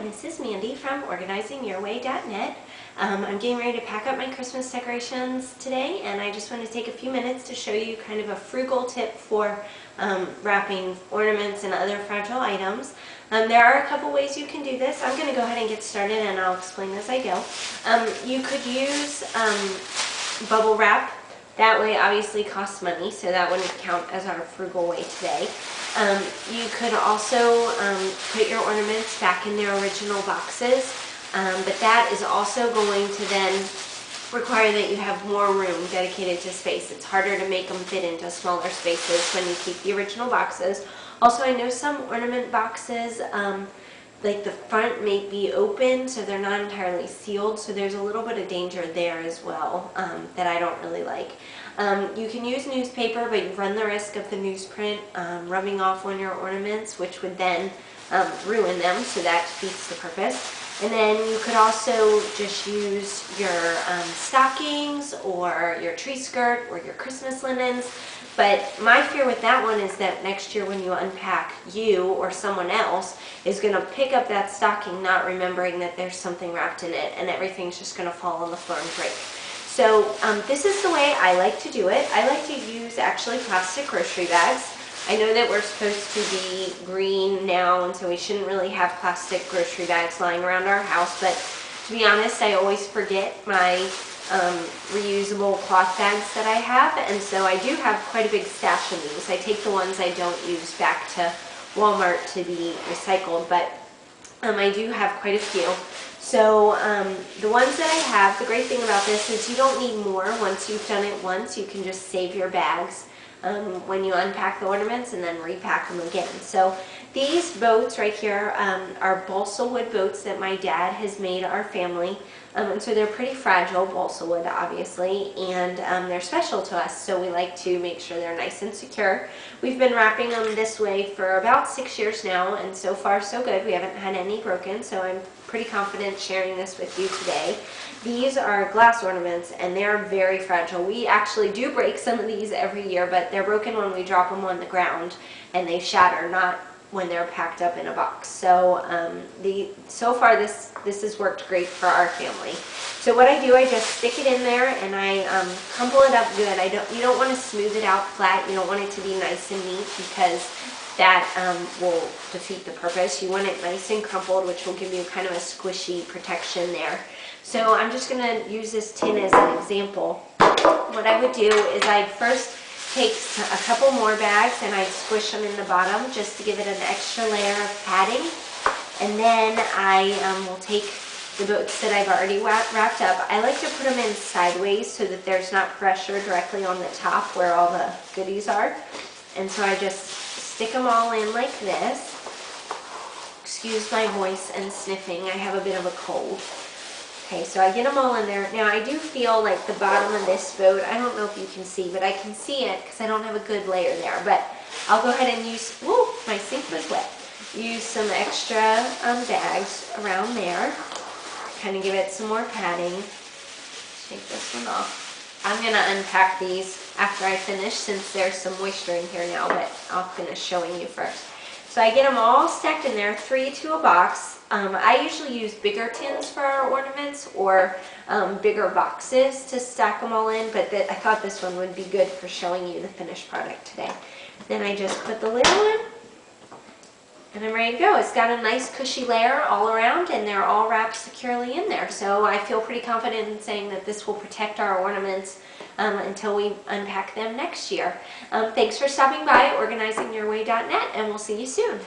this is Mandy from organizingyourway.net. I'm getting ready to pack up my Christmas decorations today, and I just want to take a few minutes to show you kind of a frugal tip for wrapping ornaments and other fragile items. There are a couple ways you can do this. I'm going to go ahead and get started, and I'll explain as I go. You could use bubble wrap. That way obviously costs money, so that wouldn't count as our frugal way today. You could also put your ornaments back in their original boxes, but that is also going to then require that you have more room dedicated to space. It's harder to make them fit into smaller spaces when you keep the original boxes. Also, I know some ornament boxes, like the front may be open, so they're not entirely sealed, so there's a little bit of danger there as well that I don't really like. You can use newspaper, but you run the risk of the newsprint rubbing off on your ornaments, which would then ruin them, so that defeats the purpose. And then you could also just use your stockings or your tree skirt or your Christmas linens. But my fear with that one is that next year when you unpack, you or someone else is going to pick up that stocking not remembering that there's something wrapped in it, and everything's just going to fall on the floor and break. So this is the way I like to do it. I like to use actually plastic grocery bags. I know that we're supposed to be green now, and so we shouldn't really have plastic grocery bags lying around our house, but to be honest, I always forget my reusable cloth bags that I have, and so I do have quite a big stash of these. I take the ones I don't use back to Walmart to be recycled, but I do have quite a few. So the ones that I have, the great thing about this is you don't need more. Once you've done it once, you can just save your bags when you unpack the ornaments and then repack them again. So these boats right here are balsa wood boats that my dad has made our family. And so they're pretty fragile, balsa wood obviously, and they're special to us, so we like to make sure they're nice and secure. We've been wrapping them this way for about 6 years now, and so far so good. We haven't had any broken, so I'm pretty confident sharing this with you today. These are glass ornaments, and they're very fragile. We actually do break some of these every year, but they're broken when we drop them on the ground, and they shatter, not when they're packed up in a box. So so far this has worked great for our family. So what I do, I just stick it in there and I crumple it up good. You don't want to smooth it out flat. You don't want it to be nice and neat, because that will defeat the purpose. You want it nice and crumpled, which will give you kind of a squishy protection there. So I'm just going to use this tin as an example. What I would do is I'd first take a couple more bags and I'd squish them in the bottom just to give it an extra layer of padding. And then I will take the boats that I've already wrapped up. I like to put them in sideways so that there's not pressure directly on the top where all the goodies are. And so I just stick them all in like this. Excuse my voice and sniffing. I have a bit of a cold. Okay, so I get them all in there. Now I do feel like the bottom of this boat, I don't know if you can see, but I can see it because I don't have a good layer there. But I'll go ahead and use, woo, my sink was wet. Use some extra bags around there. Kind of give it some more padding. Take this one off. I'm going to unpack these after I finish, since there's some moisture in here now, but I'll finish showing you first. So I get them all stacked in there, 3 to a box. I usually use bigger tins for our ornaments, or bigger boxes to stack them all in, but I thought this one would be good for showing you the finished product today. Then I just put the lid on, and I'm ready to go. It's got a nice cushy layer all around, and they're all wrapped securely in there. So I feel pretty confident in saying that this will protect our ornaments until we unpack them next year. Thanks for stopping by organizingyourway.net, and we'll see you soon.